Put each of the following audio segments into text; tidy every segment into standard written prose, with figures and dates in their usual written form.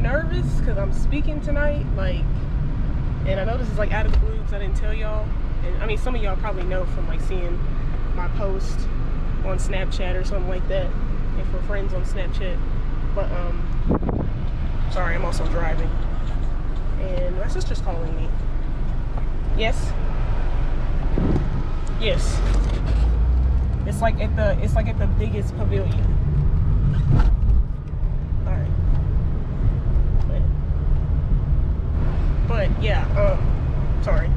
nervous because I'm speaking tonight, like, and I know this is like out of the blue because I didn't tell y'all. And I mean, some of y'all probably know from like seeing my post on Snapchat or something like that, and for friends on Snapchat. But sorry, I'm also driving, and my sister's calling me. Yes. Yes. It's like at the biggest pavilion. All right. But yeah, sorry.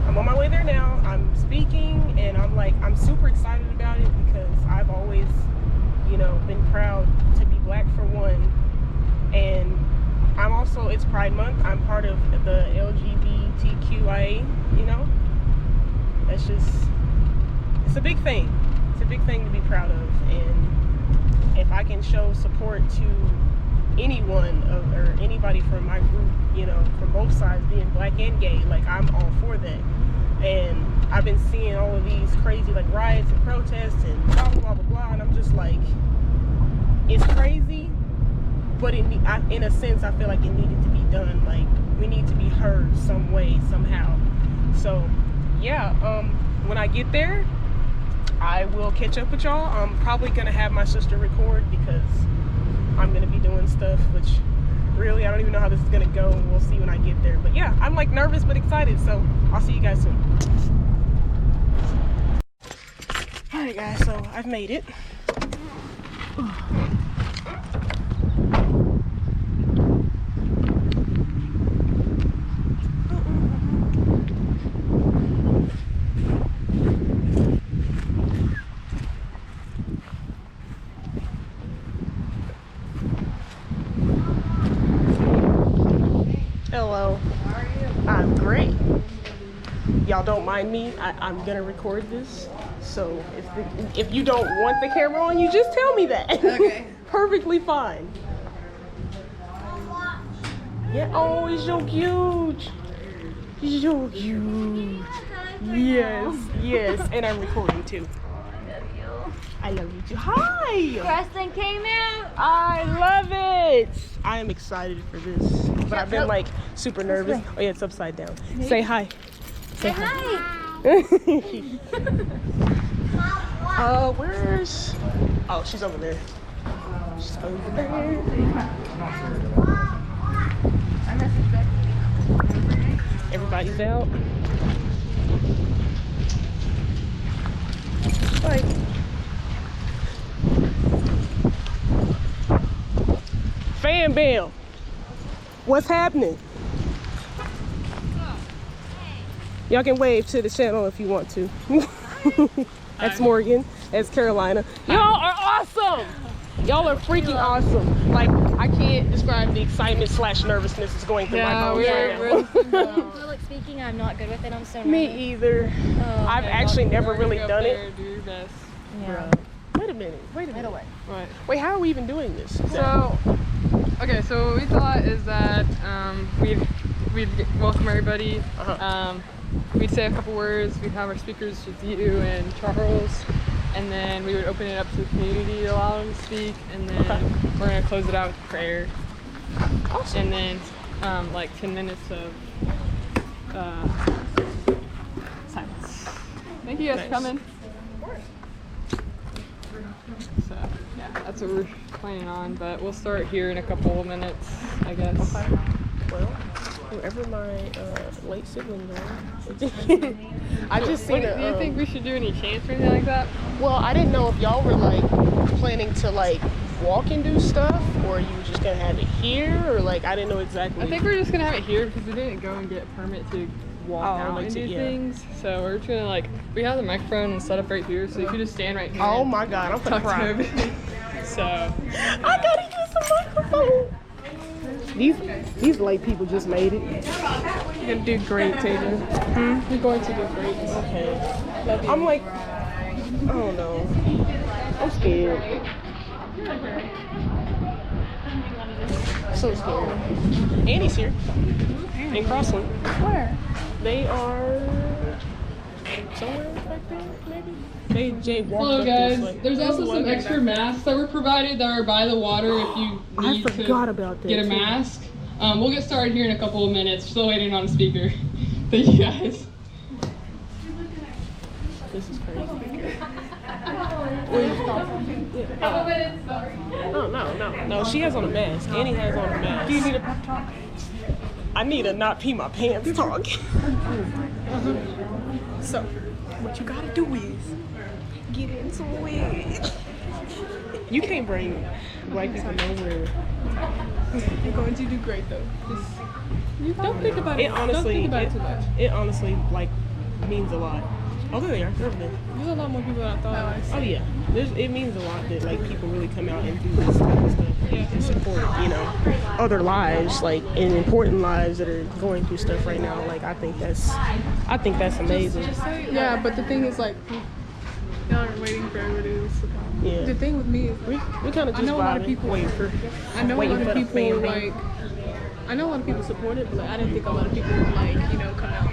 I'm on my way there now. I'm speaking, and I'm super excited about it because I've always, you know, been proud to be black for one, and I'm also, it's Pride Month. I'm part of the LGBTQIA, you know. That's just, it's a big thing. It's a big thing to be proud of, and if I can show support to anyone or anybody from my group, you know, from both sides, being black and gay, like, I'm all for that. And I've been seeing all of these crazy like riots and protests and blah blah blah blah, and I'm just like, it's crazy, but in a sense I feel like it needed to be done. Like, we need to be heard some way, somehow. So yeah, when I get there, I will catch up with y'all. I'm probably gonna have my sister record because I'm gonna be doing stuff, which really I don't even know how this is gonna go, and we'll see when I get there. But yeah, I'm like nervous but excited, so I'll see you guys soon. Alright guys, so I've made it. Hello. How are you? I'm great. Y'all don't mind me. I'm gonna record this, so if you don't want the camera on, you just tell me that. Okay. Perfectly fine. Yeah. Oh, he's so cute. He's so cute. Yes. Yes. And I'm recording too. I love you too. Hi! Preston came out! I love it! I am excited for this. But I've been like super nervous. Oh yeah, it's upside down. Say hi. Say hi! Where's... Oh, she's over there. She's over there. Everybody's out. Bye. Fam Bam, what's happening? Y'all can wave to the channel if you want to. That's Morgan. That's Carolina. Y'all are awesome. Y'all are freaking awesome. Like, I can't describe the excitement / nervousness that's going through my bones right now. Public speaking, I'm not good with it. I'm so nervous. Me either. Oh, I've actually never really done it. Do your best. Yeah. Wait a minute. Wait a minute. What? Wait, how are we even doing this? So, okay, so what we thought is that we'd welcome everybody. We'd say a couple words. We'd have our speakers with you and Charles, and then we would open it up to the community to allow them to speak, and then we're gonna close it out with prayer. Awesome. And then like 10 minutes of silence. Thank you guys for coming. So yeah, that's what we're planning on, but we'll start here in a couple of minutes, I guess. Okay. Well, whoever my late siblings are. I just seen do you think we should do any chants or anything like that? Well, I didn't know if y'all were like planning to like walk and do stuff, or you were just gonna have it here, or like I didn't know exactly. I think we're just gonna have it here because we didn't go and get a permit to walk out and do things. So we're just gonna like, we have the microphone and set up right here, so you could just stand right here. Oh my God, I'm gonna cry. So I gotta use the microphone. These late people just made it. You're gonna do great, Taylor. You're going to do great. Okay. I'm like, I don't know. I'm scared. So scared. Annie's here. In Crossland. Where? They are somewhere back there, maybe. Jay walked Hello up guys, this way. there's also some extra masks that were provided that are by the water if you need to get a mask. We'll get started here in a couple of minutes. Still waiting on a speaker. Thank you guys. This is crazy. No, she has on a mask. Annie has on a mask. Do you need a pep talk? I need a not pee my pants talk. So, what you gotta do is get into it. You can't bring black people nowhere. You're going to do great though. Don't think about it. Honestly, don't think about it too much. It honestly like means a lot. Oh, there they are. There they are. There's a lot more people than I thought. Oh yeah, it means a lot that like people really come out and do this type of stuff and support, you know, other lives, like and important lives that are going through stuff right now. Like I think that's amazing. Yeah, but the thing is like y'all are waiting for everybody else to come. Yeah. The thing with me is We kind of just I know a lot of people waiting for. I know a lot of the people family. like I know a lot of people support it, but like, I didn't think a lot of people would like, you know, come out.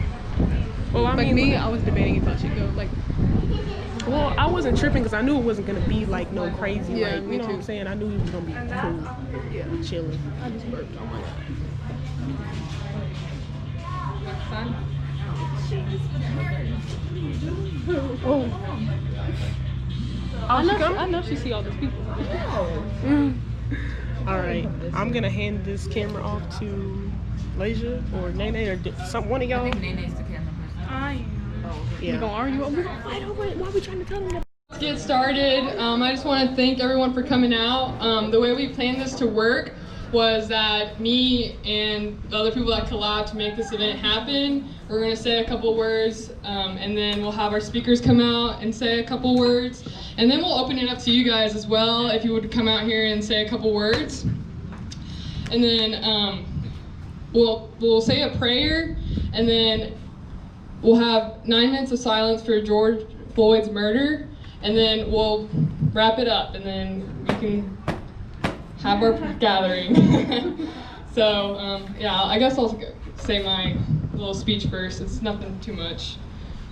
Well, I Like mean, me, I was debating if I should go. Like, well, I wasn't tripping because I knew it wasn't gonna be like no crazy. Yeah, like, me you know too. what I'm saying? I knew he was gonna be cool, chilling. I just burped. Oh my god. Oh, I know she see all these people. all right. I'm gonna hand this camera off to Lasia or Nene or one of y'all. I think Nene's the camera person. We gonna argue? We gonna fight over it. Why are we trying to tell them that? Let's get started. I just want to thank everyone for coming out. The way we planned this to work was that me and the other people that collabed to make this event happen, we're going to say a couple words, and then we'll have our speakers come out and say a couple words, and then we'll open it up to you guys as well if you would come out here and say a couple words. And then we'll say a prayer, and then we'll have 9 minutes of silence for George Floyd's murder, and then we'll wrap it up, and then we can have our gathering. So, yeah, I guess I'll say my little speech first. It's nothing too much.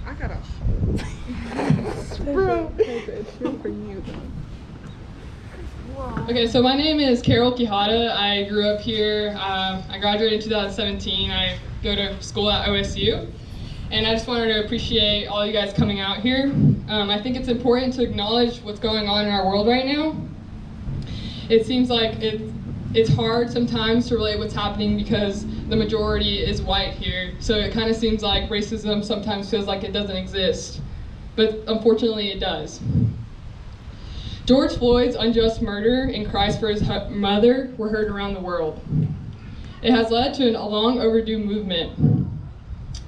I gotta. Bro. Okay, so my name is Carol Quijada. I grew up here. I graduated in 2017. I go to school at OSU. And I just wanted to appreciate all you guys coming out here. I think it's important to acknowledge what's going on in our world right now. It seems like it's hard sometimes to relate what's happening because the majority is white here. So it kind of seems like racism sometimes feels like it doesn't exist. But unfortunately it does. George Floyd's unjust murder and cries for his mother were heard around the world. It has led to a long overdue movement.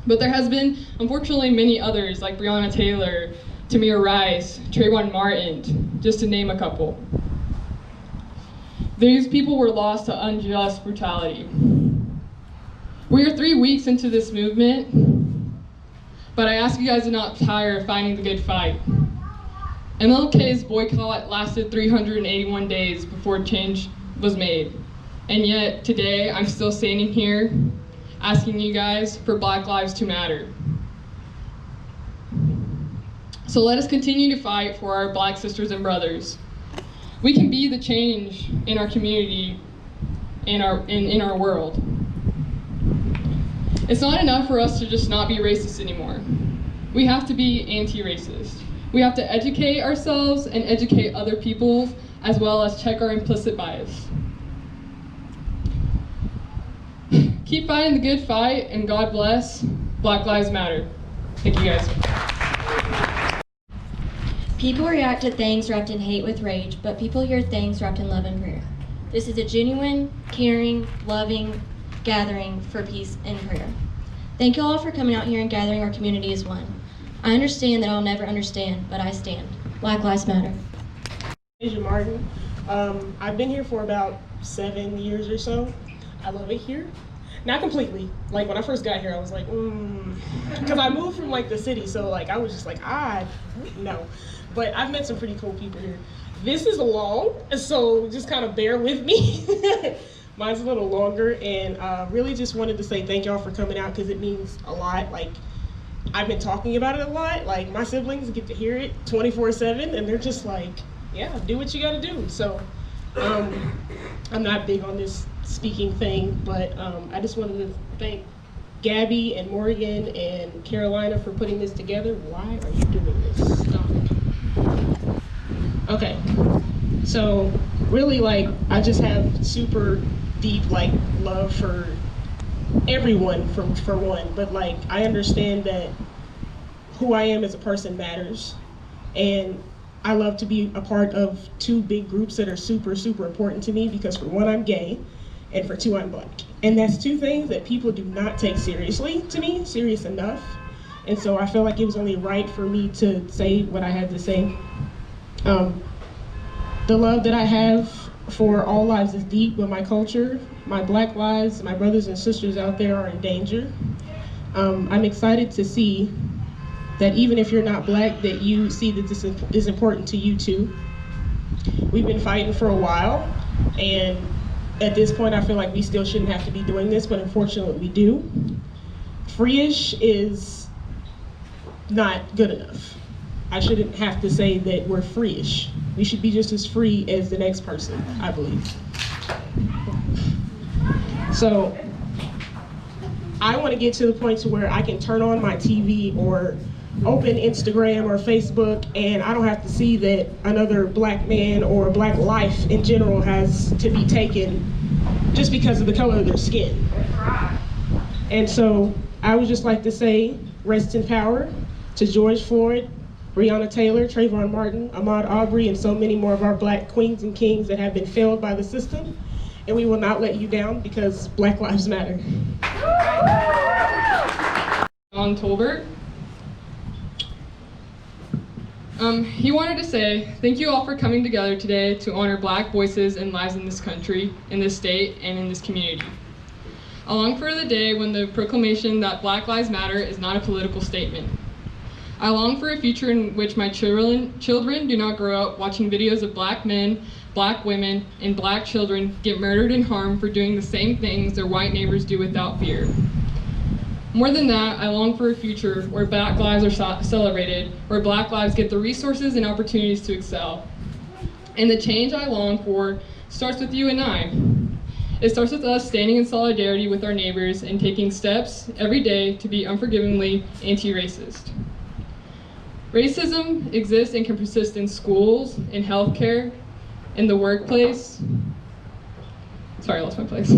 But there has been, unfortunately, many others like Breonna Taylor, Tamir Rice, Trayvon Martin, just to name a couple. These people were lost to unjust brutality. We are 3 weeks into this movement, but I ask you guys to not tire of fighting the good fight. MLK's boycott lasted 381 days before change was made. And yet, today, I'm still standing here asking you guys for Black Lives to Matter. So let us continue to fight for our Black sisters and brothers. We can be the change in our community, in our world. It's not enough for us to just not be racist anymore. We have to be anti-racist. We have to educate ourselves and educate other people, as well as check our implicit bias. Keep fighting the good fight, and God bless. Black Lives Matter. Thank you guys. People react to things wrapped in hate with rage, but people hear things wrapped in love and prayer. This is a genuine, caring, loving gathering for peace and prayer. Thank you all for coming out here and gathering our community as one. I understand that I'll never understand, but I stand. Black Lives Matter. Asia Martin. I've been here for about 7 years or so. I love it here. Not completely. Like when I first got here, I was like, because I moved from like the city, so like I was just like, no. But I've met some pretty cool people here. This is long, so just kind of bear with me. Mine's a little longer, and really just wanted to say thank y'all for coming out because it means a lot. Like, I've been talking about it a lot. Like, my siblings get to hear it 24/7, and they're just like, yeah, do what you gotta do. So I'm not big on this speaking thing, but I just wanted to thank Gabby and Morgan and Carolina for putting this together. Why are you doing this? Stop. Okay, so really, like, I just have super deep, like, love for everyone for one, but like, I understand that who I am as a person matters, and I love to be a part of two big groups that are super, super important to me, because for one, I'm gay, and for two, I'm Black. And that's two things that people do not take seriously to me, serious enough. And so I feel like it was only right for me to say what I had to say. The love that I have for all lives is deep, but my culture, my Black lives, my brothers and sisters out there are in danger. I'm excited to see that even if you're not Black, that you see that this is important to you too. We've been fighting for a while, and at this point I feel like we still shouldn't have to be doing this, but unfortunately we do. Free-ish is not good enough. I shouldn't have to say that we're free-ish. We should be just as free as the next person, I believe. So I want to get to the point to where I can turn on my TV or open Instagram or Facebook, and I don't have to see that another Black man or Black life in general has to be taken just because of the color of their skin. And so I would just like to say rest in power to George Floyd, Breonna Taylor, Trayvon Martin, Ahmaud Arbery, and so many more of our Black queens and kings that have been failed by the system. And we will not let you down, because Black lives matter. On Tolbert. He wanted to say, thank you all for coming together today to honor Black voices and lives in this country, in this state, and in this community. I long for the day when the proclamation that Black Lives Matter is not a political statement. I long for a future in which my children do not grow up watching videos of Black men, Black women, and Black children get murdered and harmed for doing the same things their white neighbors do without fear. More than that, I long for a future where Black lives are celebrated, where Black lives get the resources and opportunities to excel. And the change I long for starts with you and I. It starts with us standing in solidarity with our neighbors and taking steps every day to be unforgivingly anti-racist. Racism exists and can persist in schools, in healthcare, in the workplace, sorry, I lost my place,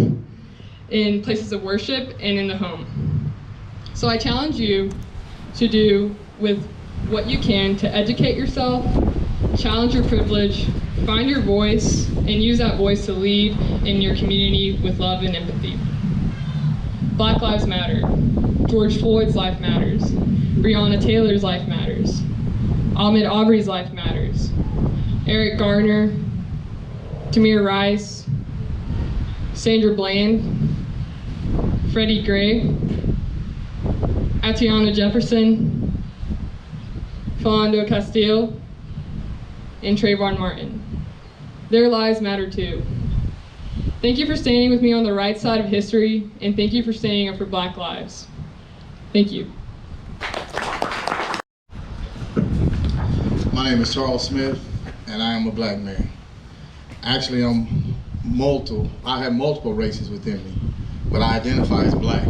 in places of worship, and in the home. So I challenge you to do with what you can to educate yourself, challenge your privilege, find your voice, and use that voice to lead in your community with love and empathy. Black lives matter. George Floyd's life matters. Breonna Taylor's life matters. Ahmaud Arbery's life matters. Eric Garner, Tamir Rice, Sandra Bland, Freddie Gray, Atiana Jefferson, Philando Castile, and Trayvon Martin. Their lives matter too. Thank you for standing with me on the right side of history, and thank you for standing up for Black lives. Thank you. My name is Charles Smith, and I am a Black man. Actually, I have multiple races within me, but I identify as Black,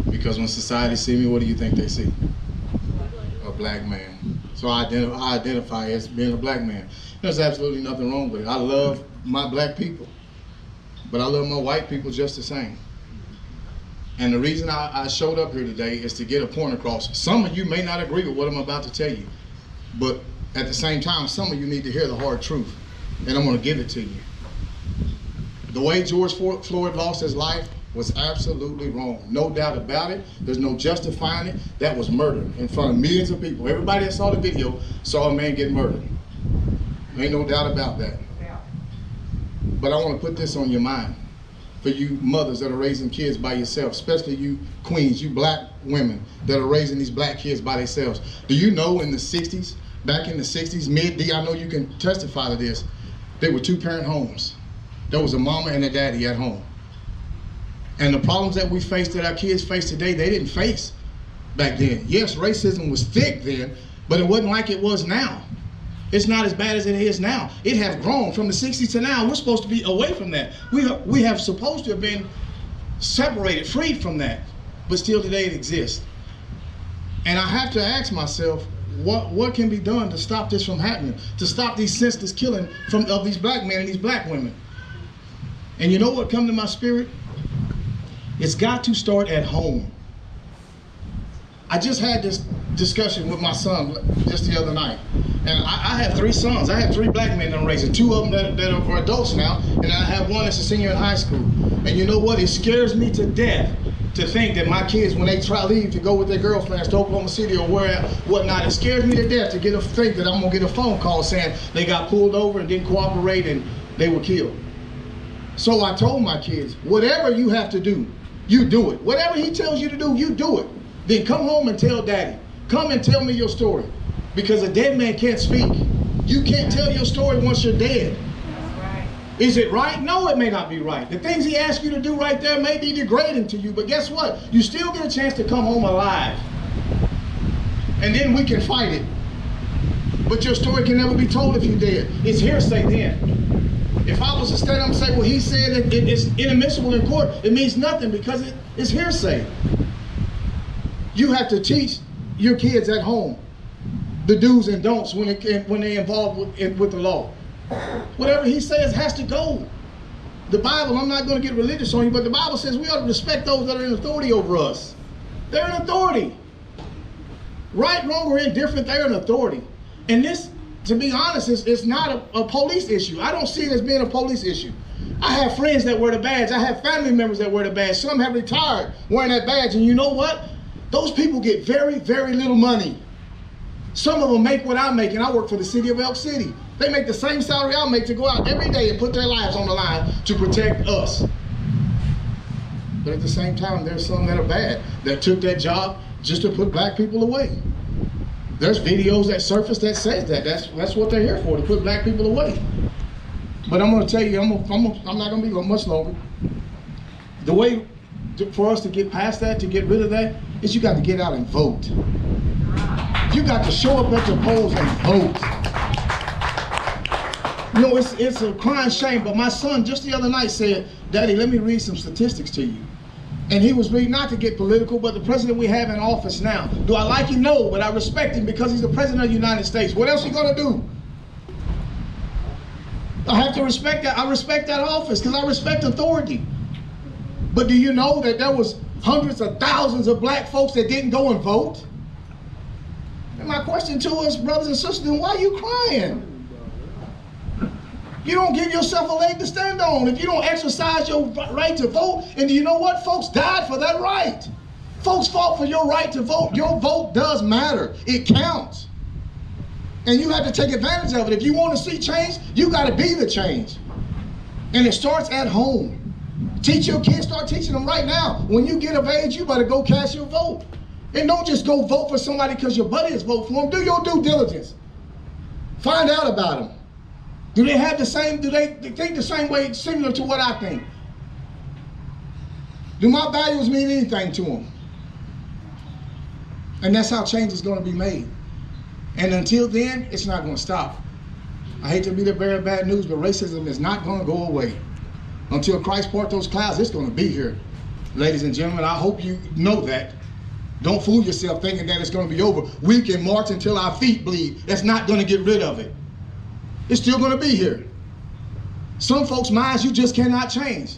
because when society see me, what do you think they see? A Black man. So I identify as being a Black man. There's absolutely nothing wrong with it. I love my Black people, but I love my white people just the same. And the reason I showed up here today is to get a point across. Some of you may not agree with what I'm about to tell you, but at the same time, some of you need to hear the hard truth, and I'm gonna give it to you. The way George Floyd lost his life was absolutely wrong. No doubt about it. There's no justifying it. That was murder in front of millions of people. Everybody that saw the video saw a man get murdered. Ain't no doubt about that. But I want to put this on your mind. For you mothers that are raising kids by yourself, especially you queens, you Black women that are raising these Black kids by themselves. Do you know in the 60s, back in the 60s, mid-D, I know you can testify to this, there were two-parent homes. There was a mama and a daddy at home. And the problems that we face, that our kids face today, they didn't face back then. Yes, racism was thick then, but it wasn't like it was now. It's not as bad as it is now. It has grown from the 60s to now. We're supposed to be away from that. We have supposed to have been separated, freed from that, but still today it exists. And I have to ask myself, what can be done to stop this from happening, to stop these senseless killing of these black men and these black women? And you know what come to my spirit? It's got to start at home. I just had this discussion with my son just the other night. And I have 3 sons. I have 3 black men that I'm raising, 2 of them that are adults now, and I have one that's a senior in high school. And you know what? It scares me to death to think that my kids, when they try to leave to go with their girlfriends to Oklahoma City or whatnot, it scares me to death to think that I'm gonna get a phone call saying they got pulled over and didn't cooperate and they were killed. So I told my kids, whatever you have to do, you do it. Whatever he tells you to do, you do it. Then come home and tell daddy. Come and tell me your story. Because a dead man can't speak. You can't tell your story once you're dead. Is it right? No, it may not be right. The things he asks you to do right there may be degrading to you, but guess what? You still get a chance to come home alive. And then we can fight it. But your story can never be told if you're dead. It's hearsay then. If I was to stand up and say, well, he said it's inadmissible in court, it means nothing because it's hearsay. You have to teach your kids at home the do's and don'ts when they're involved with the law. Whatever he says has to go. The Bible, I'm not going to get religious on you, but the Bible says we ought to respect those that are in authority over us. They're in authority. Right, wrong, or indifferent, they're in authority. And this, to be honest, it's not a police issue. I don't see it as being a police issue. I have friends that wear the badge. I have family members that wear the badge. Some have retired wearing that badge. And you know what? Those people get very, very little money. Some of them make what I make, and I work for the city of Elk City. They make the same salary I make to go out every day and put their lives on the line to protect us. But at the same time, there's some that are bad, that took that job just to put black people away. There's videos that surface that says that. That's what they're here for, to put black people away. But I'm going to tell you, I'm not going to be much longer. The way for us to get past that, to get rid of that, is you got to get out and vote. You got to show up at the polls and vote. You know, it's a crying shame, but my son just the other night said, Daddy, let me read some statistics to you. And he was reading, not to get political, but the president we have in office now. Do I like him? No, but I respect him because he's the president of the United States. What else are you going to do? I have to respect that. I respect that office because I respect authority. But do you know that there was hundreds of thousands of black folks that didn't go and vote? And my question to us, brothers and sisters, then why are you crying? You don't give yourself a leg to stand on if you don't exercise your right to vote. And do you know what? Folks died for that right. Folks fought for your right to vote. Your vote does matter. It counts. And you have to take advantage of it. If you want to see change, you got to be the change. And it starts at home. Teach your kids, start teaching them right now. When you get of age, you better go cast your vote. And don't just go vote for somebody because your buddy is voting for them. Do your due diligence. Find out about them. Do they have the same, do they think the same way, similar to what I think? Do my values mean anything to them? And that's how change is going to be made. And until then, it's not going to stop. I hate to be the bearer of bad news, but racism is not going to go away. Until Christ part those clouds, it's going to be here. Ladies and gentlemen, I hope you know that. Don't fool yourself thinking that it's going to be over. We can march until our feet bleed. That's not going to get rid of it. It's still going to be here. Some folks' minds you just cannot change.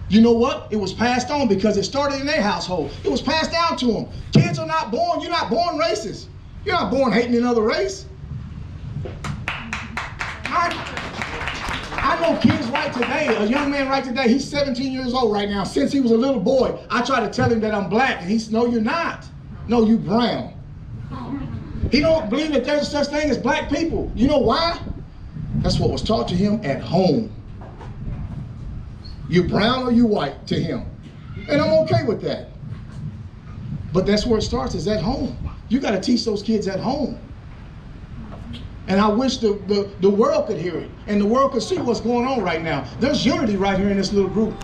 You know what? It was passed on because it started in their household. It was passed down to them. Kids are not born, you're not born racist. You're not born hating another race. I know kids right today, a young man right today, he's 17 years old right now. Since he was a little boy, I try to tell him that I'm black, and he said, no, you're not. No, you brown. He don't believe that there's such thing as black people. You know why? That's what was taught to him at home. You brown or you white to him. And I'm okay with that. But that's where it starts, is at home. You got to teach those kids at home. And I wish the world could hear it and the world could see what's going on right now. There's unity right here in this little group.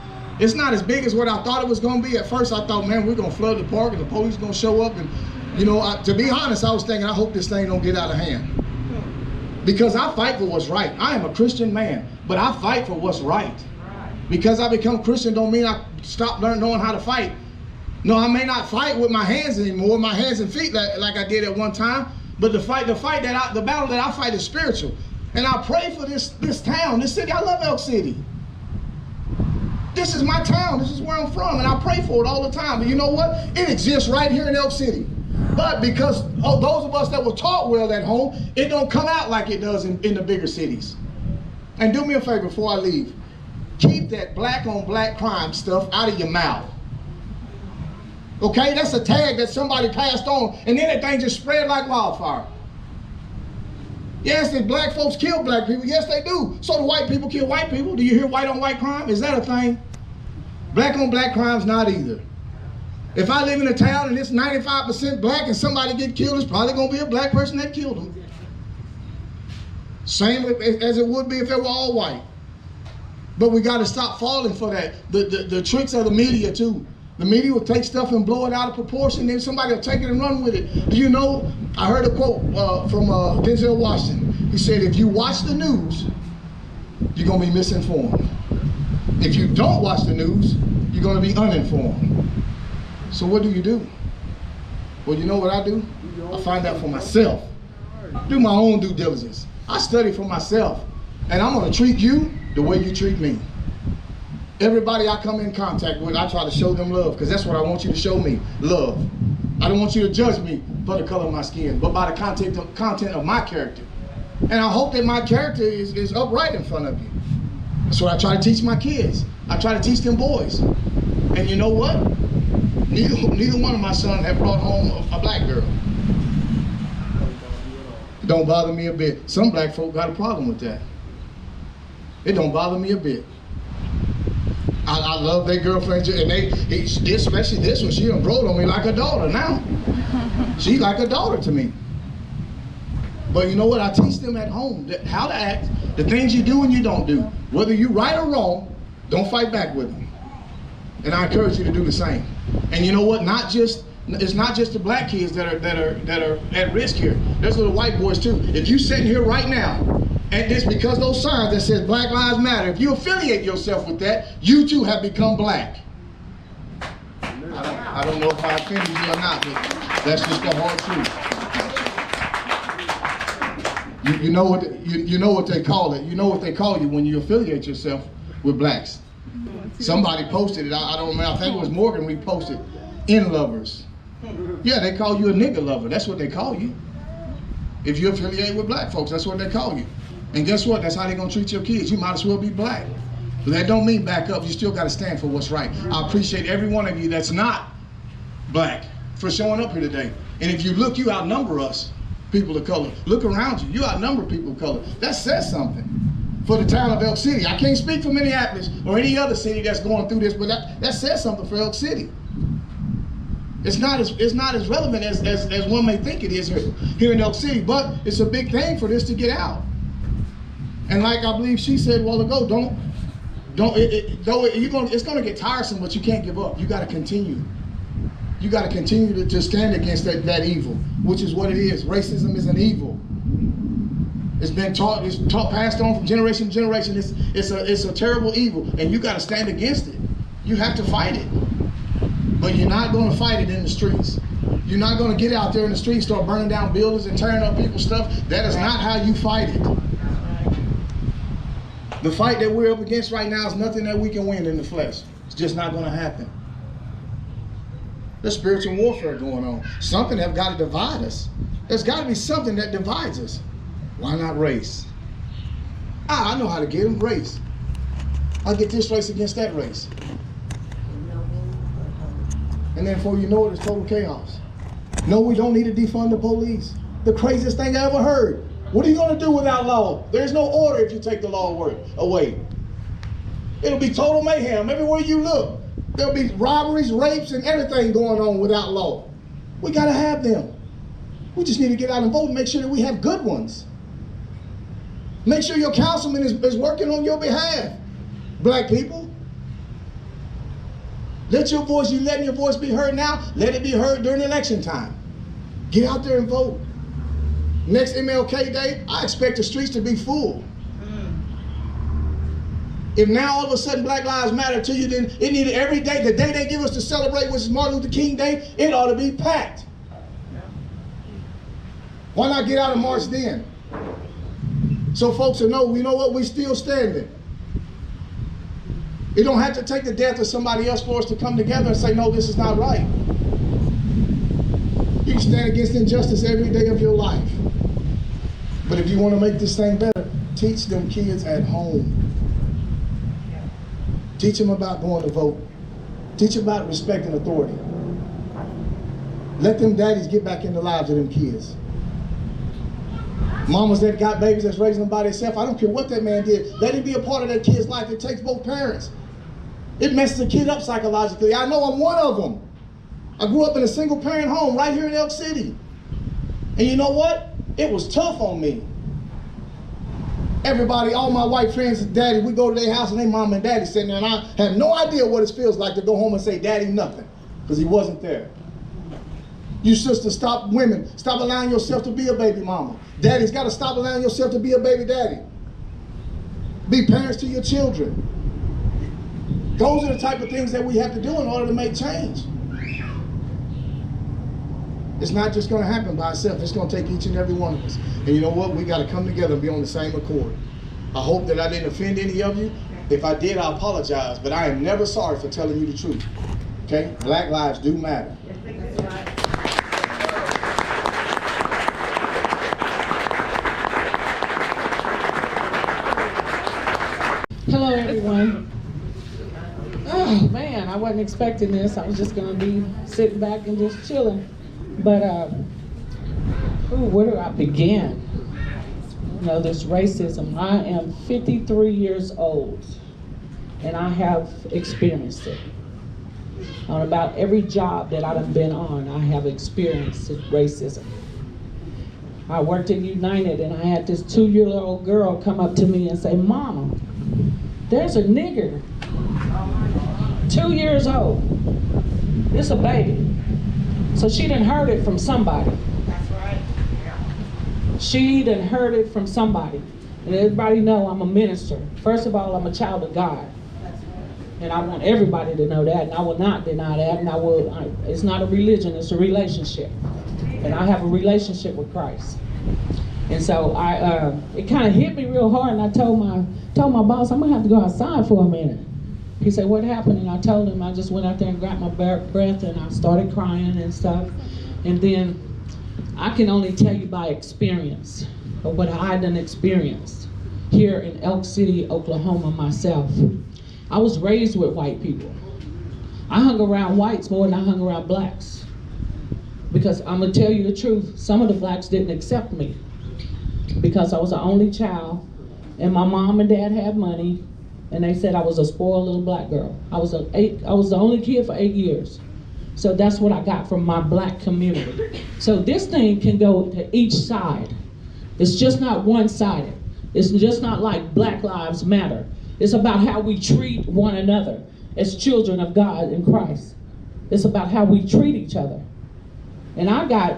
It's not as big as what I thought it was going to be. At first, I thought, man, we're going to flood the park and the police going to show up. And, you know, to be honest, I was thinking, I hope this thing don't get out of hand. Because I fight for what's right. I am a Christian man, but I fight for what's right. Because I become Christian don't mean I stop knowing how to fight. No, I may not fight with my hands anymore, my hands and feet like I did at one time. But the battle that I fight is spiritual. And I pray for this town, this city. I love Elk City. This is my town. This is where I'm from, and I pray for it all the time. But you know what? It exists right here in Elk City. But because of those of us that were taught well at home, it don't come out like it does in the bigger cities. And do me a favor before I leave. Keep that black on black crime stuff out of your mouth. Okay, that's a tag that somebody passed on, and then that thing just spread like wildfire. Yes, the black folks kill black people. Yes, they do. So do white people kill white people. Do you hear white on white crime? Is that a thing? Black on black crime's not either. If I live in a town and it's 95% black and somebody get killed, it's probably going to be a black person that killed them. Same as it would be if it were all white. But we got to stop falling for that. The tricks of the media too. The media will take stuff and blow it out of proportion, then somebody will take it and run with it. Do you know, I heard a quote from Denzel Washington. He said, if you watch the news, you're going to be misinformed. If you don't watch the news, you're going to be uninformed. So what do? Well, you know what I do? I find out for myself. Do my own due diligence. I study for myself. And I'm going to treat you the way you treat me. Everybody I come in contact with, I try to show them love, because that's what I want you to show me, love. I don't want you to judge me by the color of my skin, but by the content of my character. And I hope that my character is upright in front of you. That's what I try to teach my kids. I try to teach them boys. And you know what? Neither one of my sons have brought home a black girl. It don't bother me a bit. Some black folk got a problem with that. It don't bother me a bit. I love their girlfriend, and especially this one, she done growed on me like a daughter now. She's like a daughter to me. But you know what? I teach them at home how to act, the things you do and you don't do. Whether you right or wrong, don't fight back with them. And I encourage you to do the same. And you know what? It's not just the black kids that are at risk here. There's little white boys too. If you sitting here right now, and it's because those signs that says Black Lives Matter, if you affiliate yourself with that, you too have become black. I don't know if I offended you or not, but that's just the hard truth. You know what they call it. You know what they call you when you affiliate yourself with blacks. Somebody posted it. I don't remember. I think it was Morgan reposted. In lovers. Yeah, they call you a nigger lover. That's what they call you. If you affiliate with black folks, that's what they call you. And guess what? That's how they're going to treat your kids. You might as well be black. But that don't mean back up. You still got to stand for what's right. I appreciate every one of you that's not black for showing up here today. And if you look, you outnumber us, people of color. Look around you. You outnumber people of color. That says something for the town of Elk City. I can't speak for Minneapolis or any other city that's going through this, but that says something for Elk City. It's not as relevant as one may think it is here in Elk City, but it's a big thing for this to get out. And like I believe she said a while ago, it's going to get tiresome, but you can't give up. You got to continue. You got to continue to stand against that evil, which is what it is. Racism is an evil. It's been taught, passed on from generation to generation. It's a terrible evil, and you got to stand against it. You have to fight it. But you're not going to fight it in the streets. You're not going to get out there in the streets, start burning down buildings and tearing up people's stuff. That is not how you fight it. The fight that we're up against right now is nothing that we can win in the flesh. It's just not going to happen. There's spiritual warfare going on. Something have got to divide us. There's got to be something that divides us. Why not race? I know how to get them. Race. I'll get this race against that race. And then before you know it, it's total chaos. No, we don't need to defund the police. The craziest thing I ever heard. What are you going to do without law? There's no order if you take the law away. It'll be total mayhem everywhere you look. There'll be robberies, rapes, and everything going on without law. We got to have them. We just need to get out and vote and make sure that we have good ones. Make sure your councilman is working on your behalf, black people. Let your voice, you letting your voice be heard now, let it be heard during election time. Get out there and vote. Next MLK Day, I expect the streets to be full. If now all of a sudden Black Lives Matter to you, then it needed every day, the day they give us to celebrate, which is Martin Luther King Day, it ought to be packed. Why not get out and march then? So folks will know, you know what, we still standing. It don't have to take the death of somebody else for us to come together and say, no, this is not right. You can stand against injustice every day of your life. But if you want to make this thing better, teach them kids at home. Teach them about going to vote. Teach them about respecting authority. Let them daddies get back in the lives of them kids. Mamas that got babies that's raising them by themselves, I don't care what that man did. Let him be a part of that kid's life. It takes both parents. It messes the kid up psychologically. I know I'm one of them. I grew up in a single parent home right here in Elk City. And you know what? It was tough on me. Everybody, all my white friends and daddy, we go to their house and their mom and daddy sitting there, and I have no idea what it feels like to go home and say, Daddy, nothing, because he wasn't there. You sisters, stop women. Stop allowing yourself to be a baby mama. Daddy's got to stop allowing yourself to be a baby daddy. Be parents to your children. Those are the type of things that we have to do in order to make change. It's not just going to happen by itself. It's going to take each and every one of us. And you know what? We got to come together and be on the same accord. I hope that I didn't offend any of you. If I did, I apologize. But I am never sorry for telling you the truth. Okay? Black lives do matter. Hello, everyone. Oh, man, I wasn't expecting this. I was just going to be sitting back and just chilling. But, where do I begin? You know, this racism. I am 53 years old, and I have experienced it. On about every job that I've been on, I have experienced racism. I worked in United, and I had this 2-year-old girl come up to me and say, Mama, there's a nigger, 2 years old. It's a baby. So she done heard it from somebody. That's right. She done heard it from somebody. And everybody know I'm a minister. First of all, I'm a child of God. And I want everybody to know that, and I will not deny that, and it's not a religion, it's a relationship. And I have a relationship with Christ. And so it kind of hit me real hard, and I told my boss, I'm gonna have to go outside for a minute. He said, what happened? And I told him, I just went out there and grabbed my breath, and I started crying and stuff. And then I can only tell you by experience of what I done experienced here in Elk City, Oklahoma myself. I was raised with white people. I hung around whites more than I hung around blacks. Because I'm gonna tell you the truth, some of the blacks didn't accept me because I was the only child, and my mom and dad had money, and they said I was a spoiled little black girl. I was the only kid for 8 years. So that's what I got from my black community. So this thing can go to each side. It's just not one-sided. It's just not like Black Lives Matter. It's about how we treat one another as children of God in Christ. It's about how we treat each other. And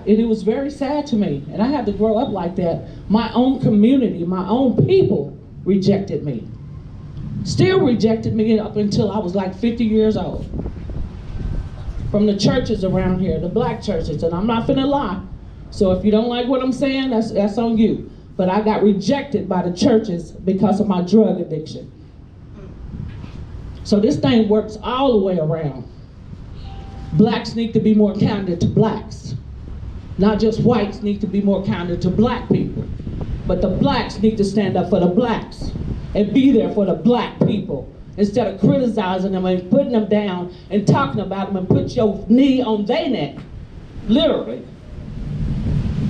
it was very sad to me, and I had to grow up like that. My own community, my own people rejected me. Still rejected me up until I was like 50 years old. From the churches around here, the black churches, and I'm not finna lie. So if you don't like what I'm saying, that's on you. But I got rejected by the churches because of my drug addiction. So this thing works all the way around. Blacks need to be more kinder to blacks. Not just whites need to be more kinder to black people. But the blacks need to stand up for the blacks and be there for the black people instead of criticizing them and putting them down and talking about them and put your knee on their neck, literally,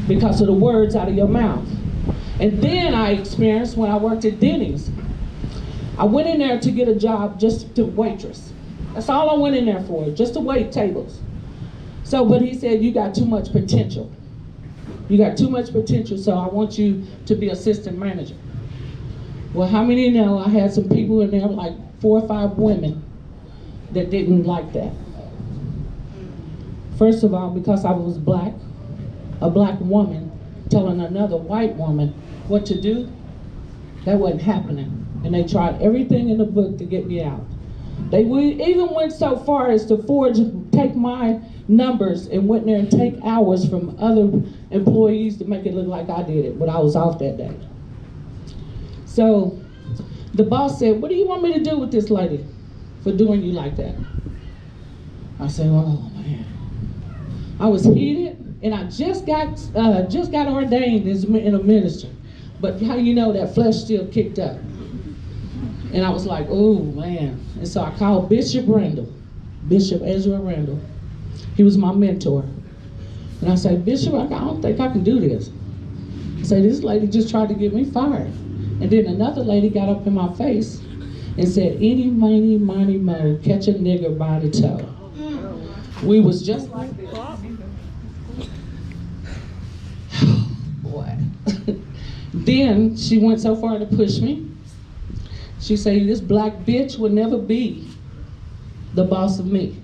because of the words out of your mouth. And then I experienced when I worked at Denny's. I went in there to get a job just to waitress. That's all I went in there for, just to wait tables. So, but he said, you got too much potential. You got too much potential, so I want you to be assistant manager. Well, how many know I had some people in there, like 4 or 5 women, that didn't like that. First of all, because I was black, a black woman telling another white woman what to do, that wasn't happening. And they tried everything in the book to get me out. They even went so far as to take my numbers and went there and take hours from other employees to make it look like I did it, but I was off that day. So the boss said, "What do you want me to do with this lady for doing you like that?" I said, "Oh man." I was heated, and I just got ordained as in a minister. But how you know that flesh still kicked up? And I was like, oh man. And so I called Bishop Ezra Randall. He was my mentor. And I said, "Bishop, I don't think I can do this." I said, "This lady just tried to get me fired." And then another lady got up in my face and said, "Any, miny, miny, mo, catch a nigger by the toe." We was just like this. Boy. Then she went so far to push me. She said, "This black bitch will never be the boss of me."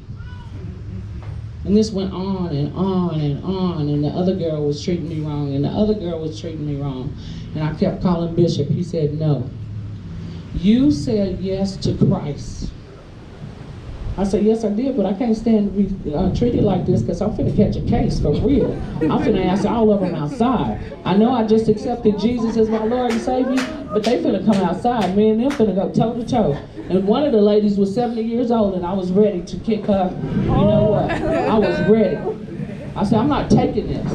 And this went on and on and on, and the other girl was treating me wrong, and the other girl was treating me wrong. And I kept calling Bishop. He said, "No. You said yes to Christ." I said, "Yes, I did, but I can't stand to be treated like this because I'm finna catch a case for real. I'm finna ask all of them outside. I know I just accepted Jesus as my Lord and Savior, but they finna come outside. Me and them finna go toe to toe." And one of the ladies was 70 years old, and I was ready to kick her. You know what? I was ready. I said, "I'm not taking this."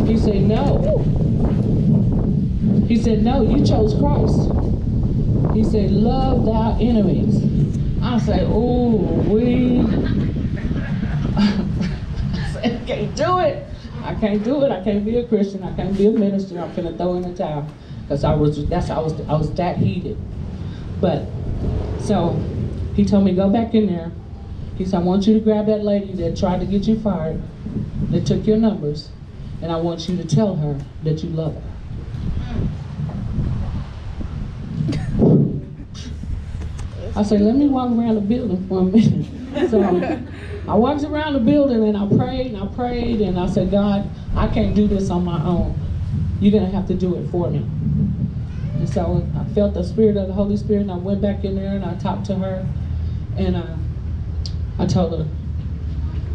He said, "No." He said, "No, you chose Christ." He said, "Love thy enemies." I said, "Oh, we." I said, "I can't do it. I can't do it. I can't be a Christian. I can't be a minister. I'm finna throw in the towel." Because I was that heated. But so he told me, "Go back in there." He said, "I want you to grab that lady that tried to get you fired, that took your numbers, and I want you to tell her that you love her." I said, "Let me walk around the building for a minute." So I walked around the building and I prayed and I said, "God, I can't do this on my own. You're gonna have to do it for me." And so I felt the Spirit of the Holy Spirit, and I went back in there and I talked to her, and I told her,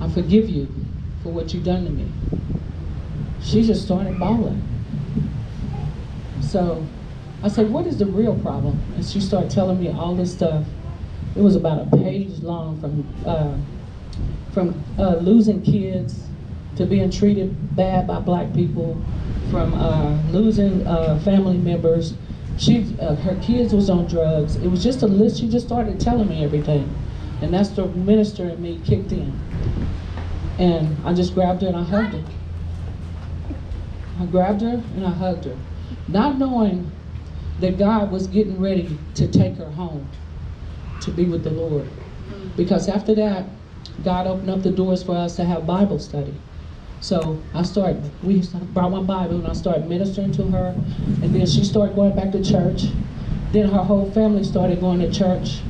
"I forgive you for what you've done to me." She just started bawling. So I said, "What is the real problem?" And she started telling me all this stuff. It was about a page long, from losing kids to being treated bad by black people, from losing family members. Her kids was on drugs. It was just a list. She just started telling me everything. And that's the minister in me kicked in. And I just grabbed her and I hugged her. I grabbed her and I hugged her, not knowing that God was getting ready to take her home to be with the Lord. Because after that, God opened up the doors for us to have Bible study. So we brought my Bible and I started ministering to her, and then she started going back to church. Then her whole family started going to church.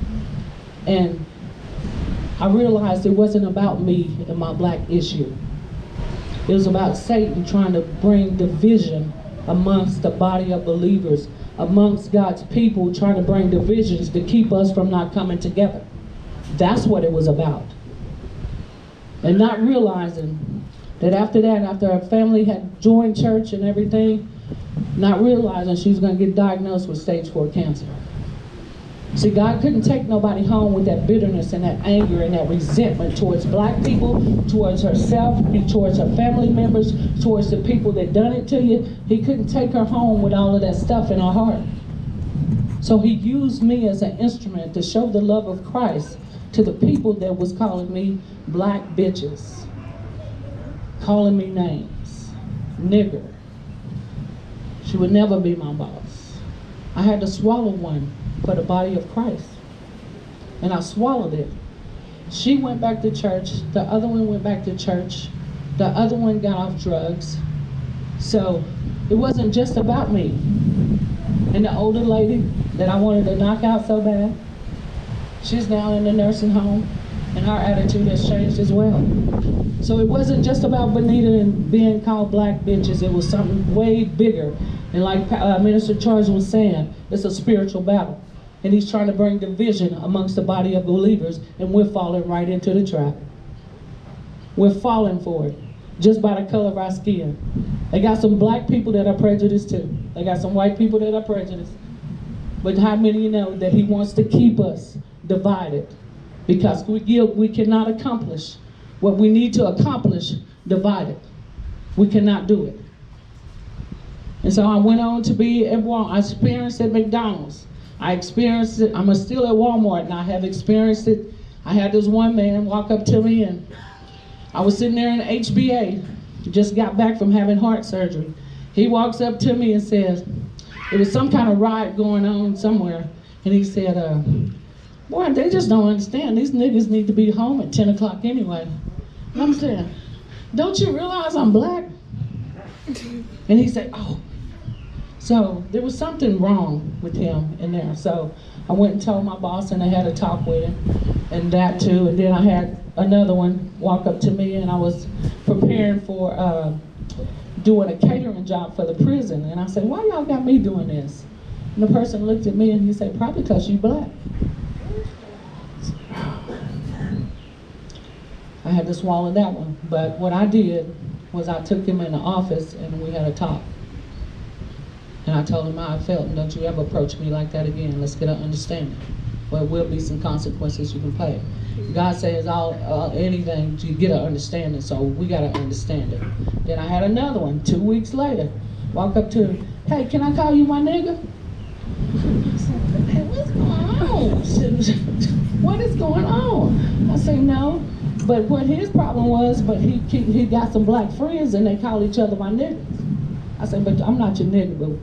And I realized it wasn't about me and my black issue. It was about Satan trying to bring division amongst the body of believers, amongst God's people, trying to bring divisions to keep us from not coming together. That's what it was about. And not realizing that after her family had joined church and everything, not realizing she was going to get diagnosed with stage 4 cancer. See, God couldn't take nobody home with that bitterness and that anger and that resentment towards black people, towards herself, and towards her family members, towards the people that done it to you. He couldn't take her home with all of that stuff in her heart. So he used me as an instrument to show the love of Christ to the people that was calling me black bitches, calling me names, nigger. She would never be my boss. I had to swallow one for the body of Christ. And I swallowed it. She went back to church. The other one went back to church. The other one got off drugs. So it wasn't just about me. And the older lady that I wanted to knock out so bad, she's now in the nursing home. And our attitude has changed as well. So it wasn't just about Bonita and being called black bitches. It was something way bigger. And like Minister Charles was saying, it's a spiritual battle. And he's trying to bring division amongst the body of believers, and we're falling right into the trap. We're falling for it, just by the color of our skin. They got some black people that are prejudiced too. They got some white people that are prejudiced. But how many of you know that he wants to keep us divided? Because we cannot accomplish what we need to accomplish divided. We cannot do it. And so I went on to be at Walmart. I experienced it at McDonald's. I experienced it, I'm still at Walmart, and I have experienced it. I had this one man walk up to me, and I was sitting there in HBA, just got back from having heart surgery. He walks up to me and says, it was some kind of riot going on somewhere, and he said, boy, they just don't understand. These niggas need to be home at 10 o'clock anyway. And I'm saying, don't you realize I'm black? And he said, oh. So there was something wrong with him in there. So I went and told my boss, and I had a talk with him, and that too. And then I had another one walk up to me, and I was preparing for doing a catering job for the prison. And I said, why y'all got me doing this? And the person looked at me and he said, probably because you black. I had to swallow that one. But what I did was I took him in the office and we had a talk. And I told him how I felt, and don't you ever approach me like that again. Let's get an understanding. There will be some consequences you can pay. God says anything to get an understanding, so we got to understand it. Then I had another one 2 weeks later. Walk up to him, hey, can I call you my nigga? I said, hey, what's going on? What is going on? I say, no. But what his problem was, but he got some black friends and they call each other my niggas. I said, but I'm not your nigga, boo.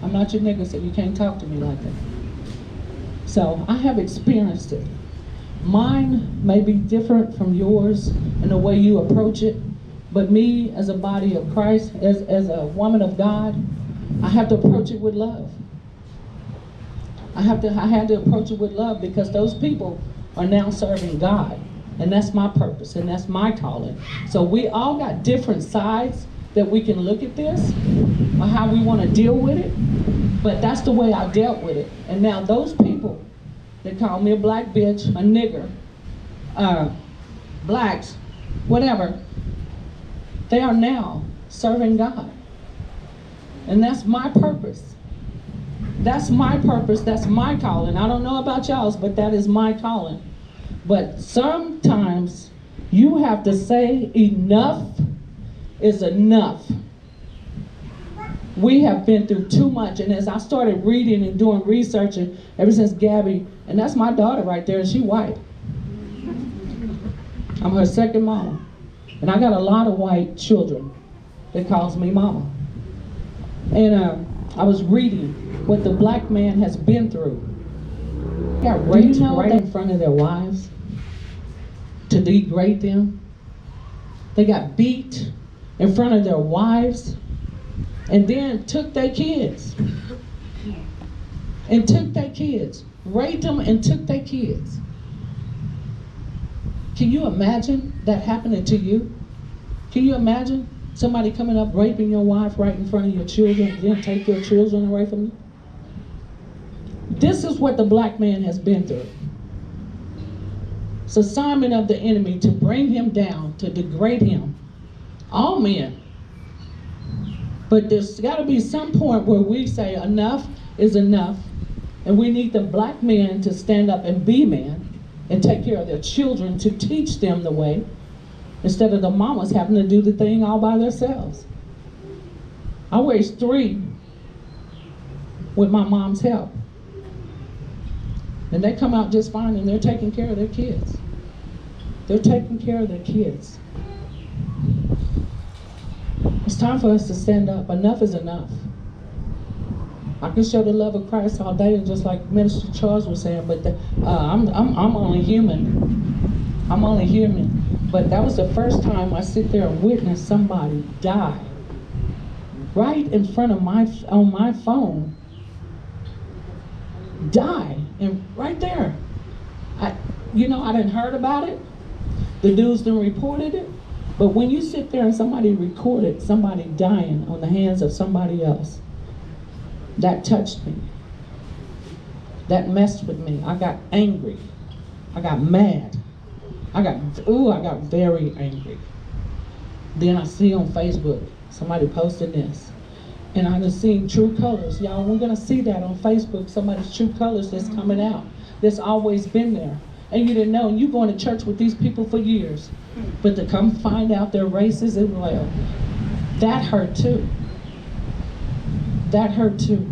I'm not your nigga, so you can't talk to me like that. So I have experienced it. Mine may be different from yours in the way you approach it, but me as a body of Christ, as a woman of God, I have to approach it with love. I had to approach it with love because those people are now serving God. And that's my purpose, and that's my calling. So we all got different sides that we can look at this, or how we want to deal with it, but that's the way I dealt with it. And now those people that call me a black bitch, a nigger, blacks, whatever, they are now serving God. And that's my purpose. That's my purpose, that's my calling. I don't know about y'all's, but that is my calling. But sometimes you have to say enough is enough. We have been through too much, and as I started reading and doing research, and ever since Gabby, and that's my daughter right there, and she white. I'm her second mama, and I got a lot of white children that calls me mama. And I was reading what the black man has been through. They got raped right in front of their wives to degrade them. They got beat in front of their wives, and then took their kids. And took their kids. Raped them and took their kids. Can you imagine that happening to you? Can you imagine somebody coming up raping your wife right in front of your children and then take your children away from you? This is what the black man has been through. It's assignment of the enemy to bring him down, to degrade him. All men. But there's got to be some point where we say enough is enough, and we need the black men to stand up and be men and take care of their children, to teach them the way, instead of the mamas having to do the thing all by themselves. I raised 3 with my mom's help. And they come out just fine, and they're taking care of their kids. They're taking care of their kids. It's time for us to stand up. Enough is enough. I can show the love of Christ all day, and just like Minister Charles was saying, but I'm only human. I'm only human. But that was the first time I sit there and witness somebody die right in front of on my phone. Die, and right there. You know, I done heard about it. The dudes done reported it. But when you sit there and somebody recorded somebody dying on the hands of somebody else, that touched me. That messed with me. I got angry. I got mad. I got very angry. Then I see on Facebook, somebody posted this. And I just seen true colors. Y'all, we're gonna see that on Facebook, somebody's true colors that's coming out. That's always been there. And you didn't know, and you going to church with these people for years. But to come find out their races as well, that hurt too. That hurt too.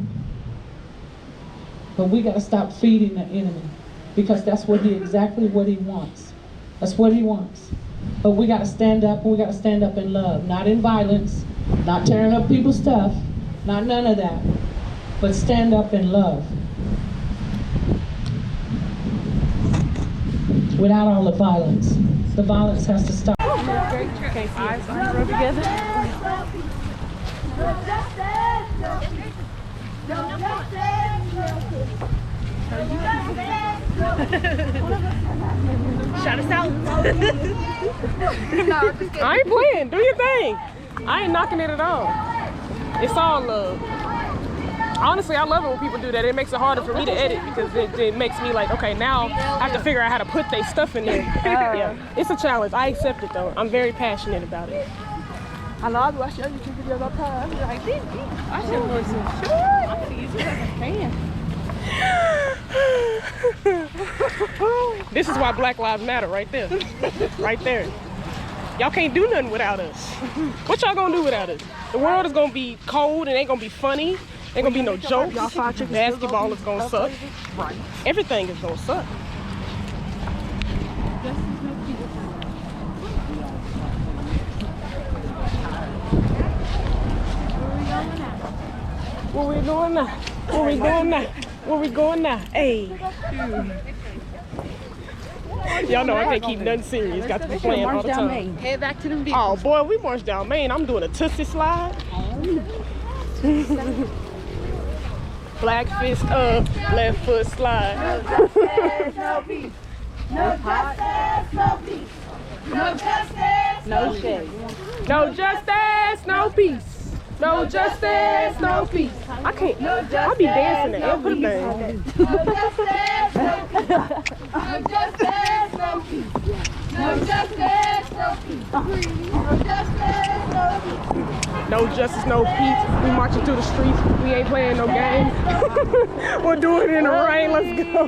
But we gotta stop feeding the enemy, because that's exactly what he wants. That's what he wants. But we gotta stand up, and we gotta stand up in love, not in violence, not tearing up people's stuff, not none of that, but stand up in love. Without all the violence. The violence has to stop. Okay, eyes on the road together. Shout us out. I ain't playing. Do your thing. I ain't knocking it at all. It's all love. Honestly, I love it when people do that. It makes it harder for me to edit, because it makes me like, okay, now I have to figure out how to put their stuff in there. Yeah, it's a challenge. I accept it though. I'm very passionate about it. I know I watch your YouTube videos all the time. I'm like, I should watch some shit. I'm gonna use it as a fan. This is why Black Lives Matter right there. Right there. Y'all can't do nothing without us. What y'all gonna do without us? The world is gonna be cold and ain't gonna be funny. Ain't gonna be no jokes. Basketball is gonna suck. Right. Everything is gonna suck. What we doing now? What we doing now? Where we going now? Hey. Y'all know I can't keep nothing serious. Got to be playing all the time. Head back to them vehicles. Oh boy, we marched down Main. I'm doing a Tootsie slide. Black fist up, left foot slide. No justice, no peace. No justice, no peace. No justice, no peace. No justice, no peace. No justice, no peace. I can't. I'll be dancing to everything. No justice, no peace. No justice, no peace. No justice, no peace. No justice, no peace. No justice, no peace. We marching through the streets. We ain't playing no games. We'll do it in the rain. Let's go.